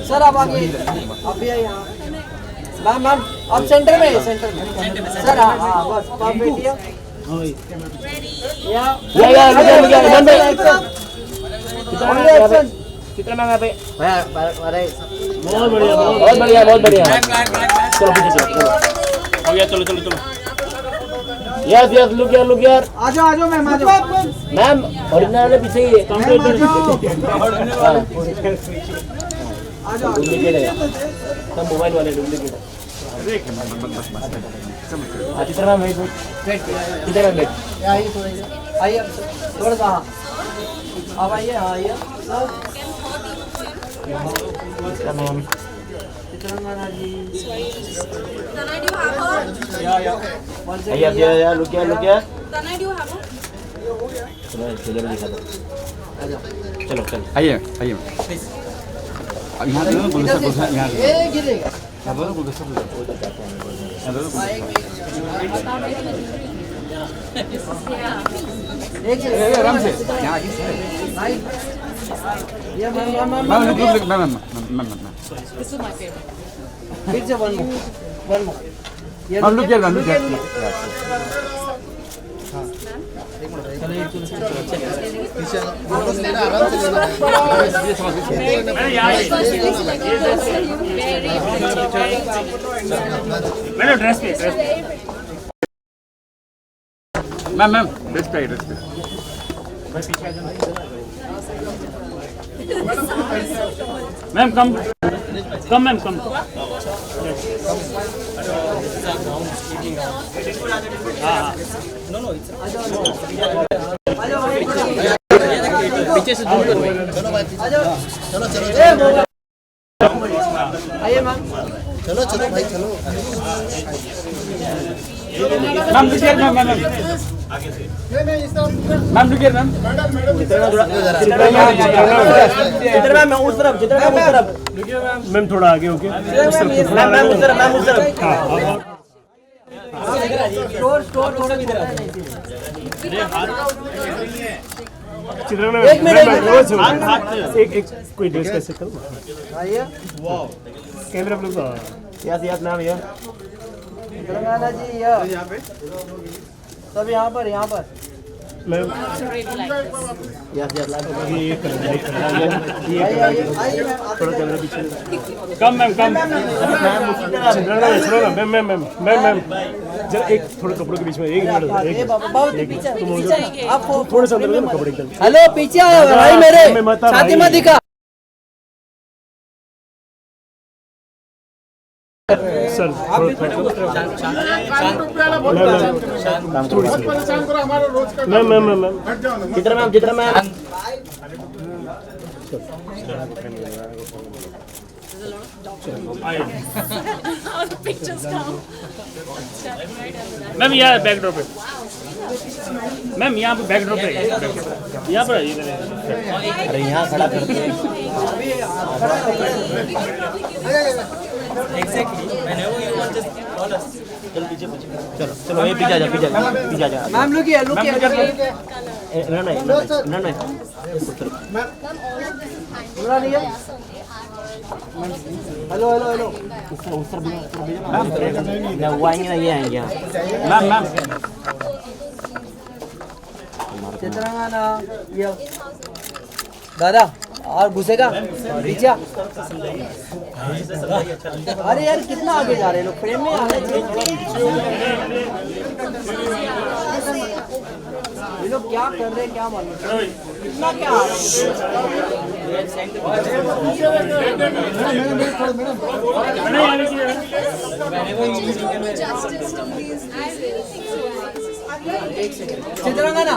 Sir आप आगे, आप भी आइए यहाँ। मैम मैम आप सेंटर में, सेंटर में सर। हाँ हाँ बस आप बैठिए। चित्र मैम यहाँ पे। अरे बहुत बढ़िया बहुत बढ़िया बहुत बढ़िया। चलो पीछे चलो हो गया। चलो चलो चलो। यस यस लुक यार। आ जाओ मैम आ जाओ। मैम ओरिजिनल वाले पीछे ही है। डुप्लीकेट है सब मोबाइल वाले डुप्लीकेट है। चित्र मैम वेट चित्र मैम वेट आइए थोड़ा सा। अब आइए। हाँ आइए चित्र मैम। चित्रंगदा जी। या लुक यार। चलो दिखा दो। चलो आइए यहाँ गुलदस्ता यहाँ गिरेगा। गुलदस्ता आराम से यहाँ ये मैम फिर से वन मोर ड्रेस पे मैम ड्रेस पे मैम कम मैम कम। पीछे से दूर करो। आइए मैम। चलो भाई चलो। मैम लुकिए मैम चित्र मैम थोड़ा आगे ओके। मैम उस तरफ स्टोर थोड़ा इधर। चित्र में एक कोई ड्रेस कैसे करो। आइए कैमरा लोग यस नाम ये चित्रंगदा जी यहाँ पे सब यहाँ पर मैं यस आइए थोड़ा कैमरा पीछे कम मैम मैम जरा एक थोड़ा कपड़ों के बीच में 1 मिनट आप थोड़े से अंदर कपड़े एकदम। हेलो पीछे आया भाई मेरे छाती मत दिखा। सर मैम चित्र मैम मैम यहाँ बैकड्रॉप है। मैम यहाँ पे बैकड्रॉप है। यहाँ पर अरे यहाँ खड़ा करते हैं। चलो ये पीछे जा। मैम लुकिए नहीं हेलो वो आएंगे ना ये आएंगे मैम चित्रंगदा ये दादा और घुसेगा पीछे। अरे यार कितना आगे जा रहे हैं लोग, फ्रेम में आ रहे हैं ये लोग। क्या कर रहे हैं क्या मालूम, कितना क्या आ चित्रंगदा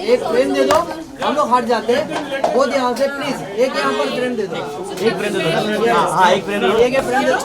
एक फ्रेम दे दो, हम लोग हट जाते हैं। वो यहाँ से प्लीज एक यहाँ पर फ्रेम दे दो। एक फ्रेम दे दो। हाँ एक फ्रेम दे दो। एक फ्रेम दे दो।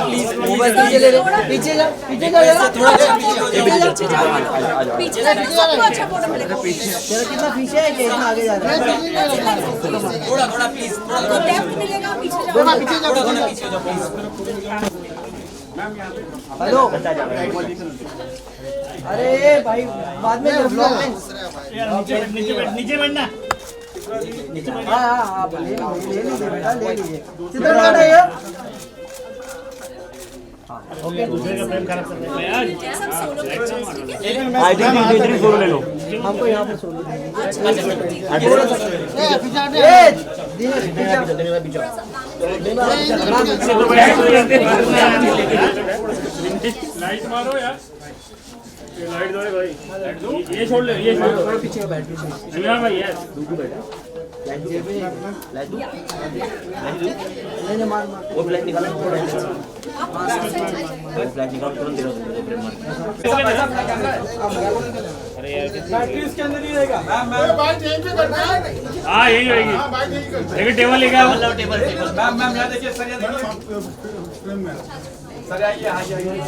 प्लीज मोबाइल पीछे ले ले। पीछे जा तेरा कितना पीछे है कि इतना आगे जा रहा है। थोड़ा प्लीज हेलो अरे भाई बाद में ब्लॉग में नीचे बैठना। हाँ ले लीजिए बेटा, ले लीजिए। किधर जाना है ये? फोटो ले लो। हमको यहाँ पे सोलो लाइट मारो यार, लाइट दो भाई, ये छोड़ ले, ये छोड़ पीछे बैठ शिवा भाई यार, नहीं मार वो फ्लैट निकालो, फ्लैट निकालो तुरंत दे दो अरे यार बैटरी इसके अंदर ही रहेगा। हाँ यही होगी, देखिए टेबल लेके आओ, मतलब टेबल मैम मैम यहाँ देखिए सर, यहाँ देखिए सर, आइए आइए आइए।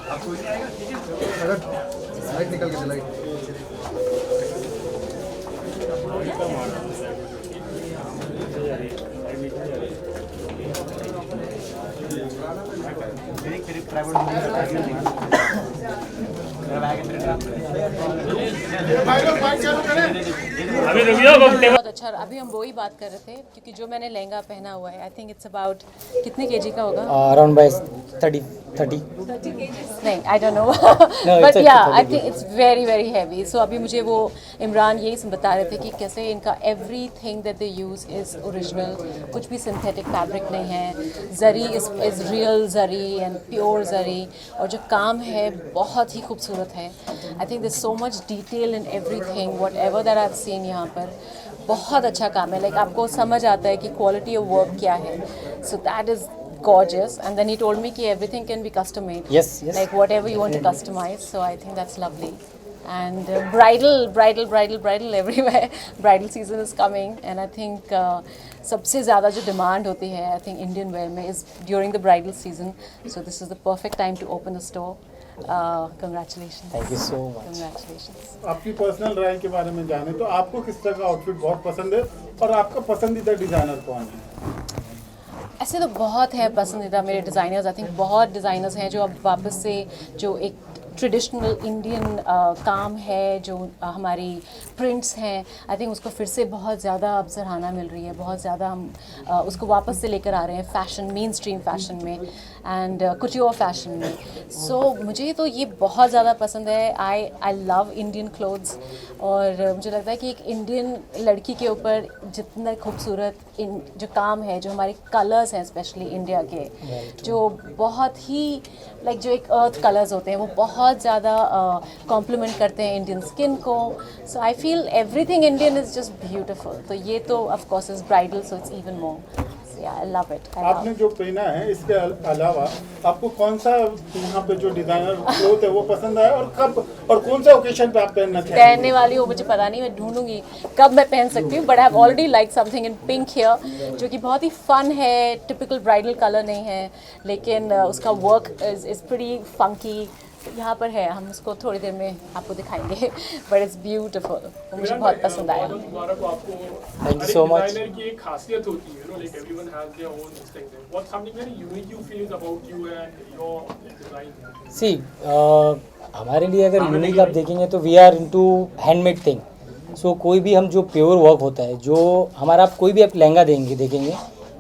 आप कोई नहीं आएगा, ठीक है? लाइट निकल के लाइट। अभी रुकियो बहुत अच्छा। अभी हम वही बात कर रहे थे क्योंकि जो मैंने लहंगा पहना हुआ है, आई थिंक इट्स अबाउट कितने केजी का होगा? अराउंड बाय 30 नहीं, I don't know, but yeah I think it's very very heavy. So अभी मुझे वो इमरान यही बता रहे थे कि कैसे इनका everything that they use is original, कुछ भी सिंथेटिक फैब्रिक नहीं है। Zari is real zari and pure zari, और जो काम है बहुत ही खूबसूरत है। I think this so much detail in everything, whatever that I have seen यहाँ पर बहुत अच्छा काम है। लाइक आपको समझ आता है कि क्वालिटी ऑफ वर्क क्या है। So that is gorgeous, and then he told me ki everything can be custom made, yes like whatever you want to customize. So I think that's lovely. And bridal everywhere. Bridal season is coming, and I think सबसे ज़्यादा जो demand होती है I think Indian wear में is during the bridal season. So this is the perfect time to open the store. Congratulations. Thank you so much. Congratulations. आपकी personal राय के बारे में जाने तो आपको किस तरह का आउटफिट बहुत पसंद है और आपका पसंदीदा डिजाइनर कौन है? ऐसे तो बहुत है पसंदीदा मेरे डिज़ाइनर्स। आई थिंक बहुत डिज़ाइनर्स हैं जो अब वापस से जो एक ट्रेडिशनल इंडियन काम है, जो हमारी प्रिंट्स हैं, आई थिंक उसको फिर से बहुत ज़्यादा अब सराहना मिल रही है। बहुत ज़्यादा हम उसको वापस से लेकर आ रहे हैं फैशन, मेन स्ट्रीम फैशन में एंड कुटियोर फैशन में। सो मुझे तो ये बहुत ज़्यादा पसंद है। आई लव इंडियन क्लोथ्स, और मुझे लगता है कि एक इंडियन लड़की के ऊपर जितना खूबसूरत जो काम है, जो हमारे कलर्स हैं स्पेशली इंडिया के, जो बहुत ही लाइक जो एक अर्थ कलर्स होते हैं, वो बहुत ज़्यादा कॉम्प्लीमेंट करते हैं इंडियन स्किन को। So I feel everything Indian is just beautiful. तो ये तो of course is bridal, so it's even more. I love it. आपने जो पहना है इसके अलावा आपको कौन सा यहाँ पे जो डिजाइनर क्लोथ है वो पसंद आया, और कब और कौन सा ओकेशन पे आप पहनना चाहेंगे? पहनने वाली हो मुझे पता नहीं, मैं ढूंढूंगी कब मैं पहन सकती हूँ। But I have already like something in pink here, जो कि बहुत ही फन है। टिपिकल ब्राइडल कलर नहीं है, लेकिन उसका वर्क इज़ प्रीटी फंकी। यहाँ पर है, हम उसको थोड़ी देर में आपको दिखाएंगे, बट इट्स ब्यूटीफुल। मुझे बहुत पसंद आया। Thank you so much. Designer की एक खासियत होती है, like everyone has their own thing. What's something very unique you feel about you and your design? See हमारे लिए अगर यूनिक आप देखेंगे तो we are into handmade thing. So कोई भी हम जो प्योर वर्क होता है, जो हमारा आप कोई भी आप लहंगा देखेंगे,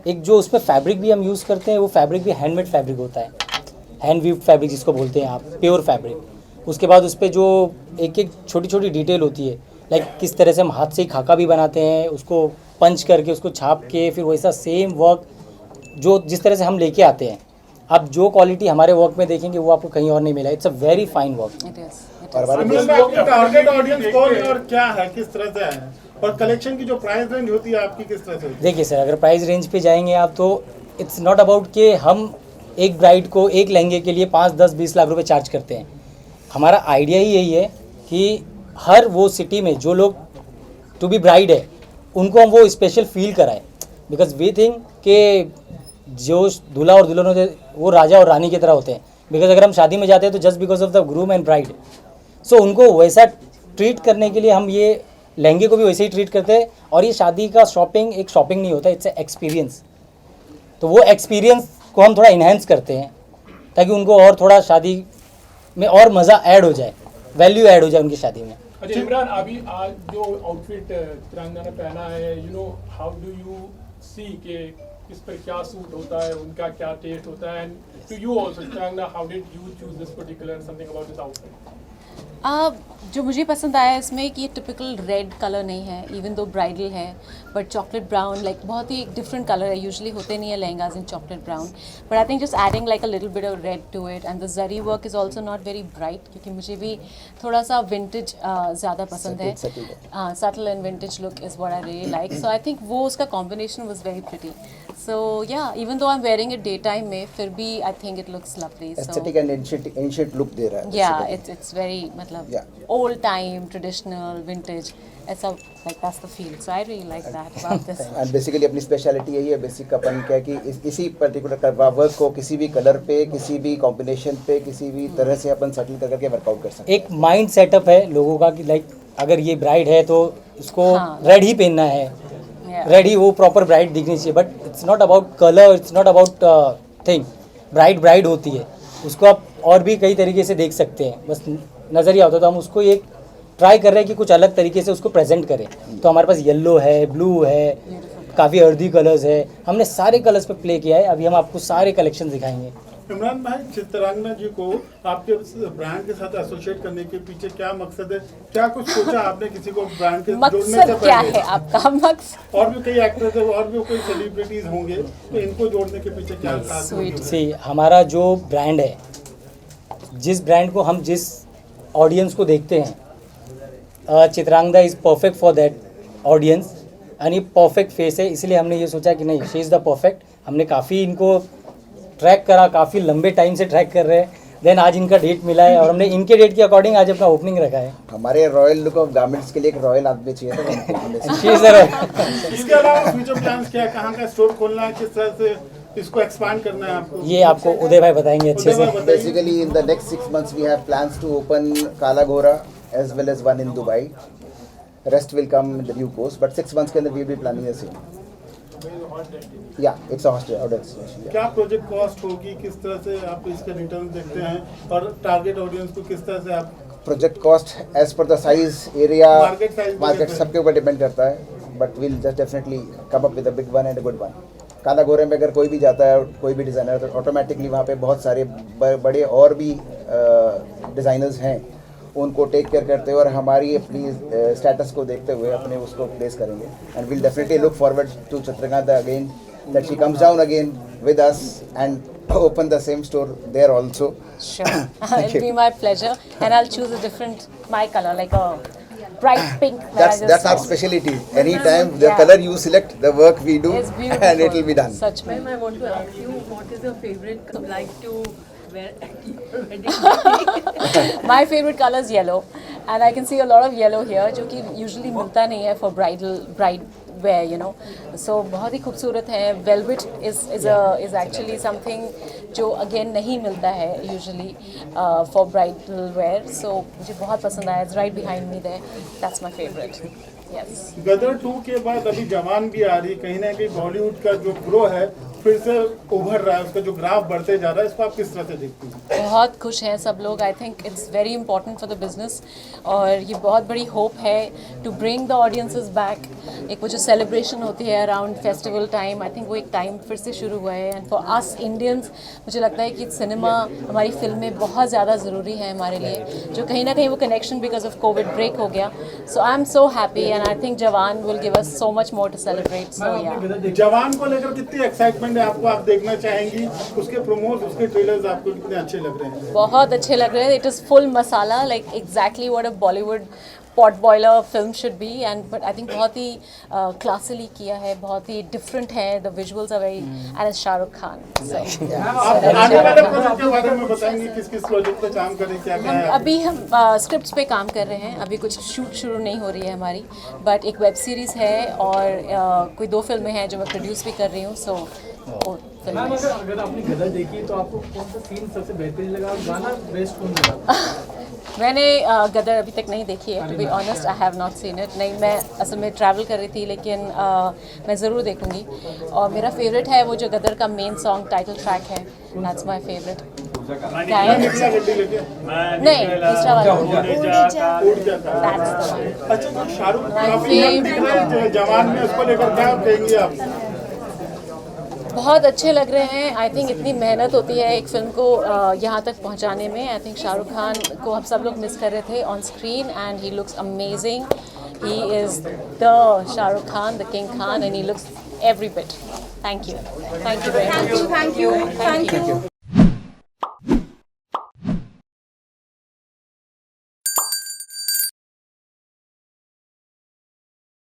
एक जो उसमें फैब्रिक भी हम यूज़ करते हैं, वो फैब्रिक भी हैंडमेड फैब्रिक होता है, हैंड वीव फैब्रिक जिसको बोलते हैं आप, प्योर फैब्रिक। उसके बाद उस पर जो एक एक छोटी छोटी डिटेल होती है, लाइक किस तरह से हम हाथ से ही खाका भी बनाते हैं, उसको पंच करके उसको छाप के फिर वैसा सेम वर्क जो जिस तरह से हम लेके आते हैं, आप जो क्वालिटी हमारे वर्क में देखेंगे वो आपको कहीं और नहीं मिला। It's a very fine work. Target audience कौन है और क्या है, किस तरह से है, और कलेक्शन की जो प्राइस रेंज होती है आपकी किस तरह से? देखिए सर, अगर प्राइस रेंज पे जाएंगे आप तो इट्स नॉट अबाउट कि हम एक ब्राइड को एक लहंगे के लिए 5, 10, 20 लाख रुपए चार्ज करते हैं। हमारा आइडिया ही यही है कि हर वो सिटी में जो लोग टू बी ब्राइड है उनको हम वो स्पेशल फील कराएं, बिकॉज वी थिंक कि जो दूल्हा और दुल्हन होते हैं वो राजा और रानी की तरह होते हैं। बिकॉज अगर हम शादी में जाते हैं तो just because of the groom and bride, so उनको वैसा ट्रीट करने के लिए हम ये लहंगे को भी वैसे ही ट्रीट करते हैं। और ये शादी का शॉपिंग एक शॉपिंग नहीं होता, इट्स एक्सपीरियंस। तो वो एक्सपीरियंस को हम थोड़ा इन्हेंस करते हैं ताकि उनको और थोड़ा शादी में और मज़ा ऐड हो जाए, वैल्यू ऐड हो जाए उनकी शादी में। अच्छा इमरान, अभी आज जो आउटफिट चित्रांगदा ने पहना है, you know how do you see के किस पर क्या सूट होता है, उनका क्या टेस्ट होता है, and to you also Chitrangada, how did you choose this particular something about this outfit? जो मुझे पसंद आया है इसमें कि ये टिपिकल रेड कलर नहीं है, इवन दो ब्राइडल है, बट चॉकलेट ब्राउन, लाइक बहुत ही डिफरेंट कलर है, यूजुअली होते नहीं है lehengas in chocolate brown, but I think just adding like a little bit of red to it, and the zari work is also not very bright, क्योंकि मुझे भी थोड़ा सा विंटेज ज़्यादा पसंद है, subtle and vintage look is what I really like, so I think वो उसका combination was very pretty, so yeah even though I am wearing it day time में, फिर भी I think it looks lovely, aesthetic and ancient look दे रहा है, yeah it's very मतलब old time, traditional, vintage. It's a, like that's the feel. So I really like that about this. And basically अपनी speciality यही है, basic अपन क्या है कि इसी पर्टिकुलर वर्क को किसी भी कलर पे, किसी भी कॉम्बिनेशन पे, किसी भी तरह से अपन सेटल करके वर्कआउट कर सकते हैं। एक माइंड सेटअप है लोगों का कि लाइक अगर ये ब्राइड है तो इसको रेड ही पहनना है, रेड ही वो प्रॉपर ब्राइड दिखनी चाहिए, but it's not about colour, it's not about thing, bride होती है, उसको आप और भी कई तरीके से देख सकते हैं, बस नज़रिया होता है, तो हम उसको एक ट्राई कर रहे हैं कि कुछ अलग तरीके से उसको प्रेजेंट करें, तो हमारे पास येलो है, ब्लू है, काफ़ी अर्दी कलर्स है, हमने सारे कलर्स पे प्ले किया है, अभी हम आपको सारे कलेक्शन दिखाएंगे। इमरान भाई, चित्रांगदा जी को आपके ब्रांड के साथ एसोसिएट करने के पीछे क्या मकसद है, क्या कुछ सोचा आपने किसी को ब्रांड के जोड़ने से पहले? क्या है आपका मकसद? और भी कई एक्टर्स है, और भी कोई सेलिब्रिटीज होंगे, तो इनको जोड़ने के पीछे क्या खास है? सी हमारा जो ब्रांड है, जिस ब्रांड को हम जिस ऑडियंस को देखते हैं, Chitrangada is perfect for that audience, यानी परफेक्ट फेस है, इसलिए हमने ये सोचा कि नहीं, शी इज़ द परफेक्ट। हमने काफ़ी इनको ट्रैक करा, काफ़ी लंबे टाइम से ट्रैक कर रहे हैं, देन आज इनका डेट मिला है और हमने इनके डेट के अकॉर्डिंग आज अपना ओपनिंग रखा है। हमारे रॉयल लुक ऑफ गारमेंट्स के लिए एक रॉयल आदमी चाहिए था। इसके अलावा फ्यूचर प्लान्स क्या है, कहाँ का स्टोर खोलना है, किस तरह से इसको एक्सपांड करना है आपको? ये आपको उदय भाई बताएंगे अच्छे से। Basically in the next 6 months we have plans to open Kala Ghora as well as one in Dubai. Rest will come in the due course, but 6 months के अंदर we will be planning the same. Yeah, it's a hostel order destination. क्या project cost होगी, किस तरह से आप इसके return देखते हैं, और टारगेट ऑडियंस को किस तरह से आप? Project cost as per the size, area, market size सबके ऊपर डिपेंड करता है, but will just definitely come up with a big one and a good one. काला घोरे में अगर कोई भी जाता है, कोई भी डिज़ाइनर, तो ऑटोमेटिकली वहाँ पे बहुत सारे बड़े और भी डिज़ाइनर्स हैं, उनको टेक केयर करते हुए और हमारी अपनी स्टेटस को देखते हुए अपने उसको प्लेस करेंगे, and will definitely look forward to Chitrangada again, that she comes down again with us and open the same store there also. Sure. It'll be my pleasure, and I'll choose a different my color, like a bright pink. That's our specialty. Anytime the color you select, the work we do, and it will be done. Such में. Ma'am, I want to ask you, what is your favorite like to wear at your wedding? My favorite color is yellow, and I can see a lot of yellow here, जो कि usually मिलता नहीं है for bride wear, you know. So बहुत ही खूबसूरत है. Velvet is actually something जो again नहीं मिलता है usually for bridal wear. So मुझे बहुत पसंद आया. It's right behind me there. That's my favorite. Yes. गदर 2 के बाद अभी जवान भी आ रही, कहीं ना कहीं बॉलीवुड का जो ग्रो है फिर से उभर रहा है, उसका जो ग्राफ बढ़ते जा रहा है, इसको आप किस तरह से देखती हैं? बहुत खुश हैं सब लोग. I think it's very important for the business, और ये बहुत बड़ी होप है to bring the audiences back. एक वो जो सेलिब्रेशन होती है around festival time, I think वो एक टाइम फिर से शुरू हुआ है. एंड फॉर अस इंडियंस मुझे लगता है कि सिनेमा, हमारी फिल्में बहुत ज़्यादा ज़रूरी है हमारे लिए, जो कहीं ना कहीं वो connection because of covid break हो गया. So I am so happy, and I think Jawan will give us so much more to celebrate. So yeah Jawan को लेकर कितनी एक्साइटमेंट है आपको, आप देखना चाहेंगी? उसके प्रोमोट, उसके ट्रेलर्स आपको कितने अच्छे लग रहे हैं? बहुत अच्छे लग रहे हैं. It is full masala, like exactly what a Bollywood pot boiler film should be. And but I think बहुत ही क्लासिली किया है, बहुत ही डिफरेंट है. The visuals are very, and Shahrukh Khan. आप आने वाले प्रोजेक्ट के बारे में बताएंगे, किस किस प्रोजेक्ट पे काम करें, क्या क्या है? अभी हम स्क्रिप्ट्स पे काम कर रहे हैं. अभी कुछ शूट शुरू नहीं हो रही है हमारी, बट एक वेब सीरीज़ है और कोई 2 फिल्में हैं जो मैं प्रोड्यूस भी कर रही हूँ. सो मैम, अगर आपने गदर देखी तो आपको कौन सा सीन सबसे बेहतरीन लगा, गाना बेस्ट कौन लगा? मैंने गदर अभी तक नहीं देखी है, to be honest. I have not seen it. नहीं, मैं असल में ट्रैवल कर रही थी, लेकिन मैं ज़रूर देखूंगी. और मेरा फेवरेट है वो जो गदर का मेन सॉन्ग टाइटल ट्रैक है, दैट्स माय फेवरेट. क्या है? निकला गड्डी लेके नहीं, दूसरा वाला उड़ जाता है। That's the one. अच्छा, तो शाहरुख My काफी young दिख रहे हैं जवान में, उसको लेकर क्या कहेंगे आप? बहुत अच्छे लग रहे हैं। आई थिंक इतनी मेहनत होती है एक फिल्म को यहाँ तक पहुँचाने में। आई थिंक शाहरुख खान को हम सब लोग मिस कर रहे थे on screen and he looks amazing. He is the Shahrukh Khan, the king Khan, and he looks every bit. Thank you. Thank you very much. Thank you.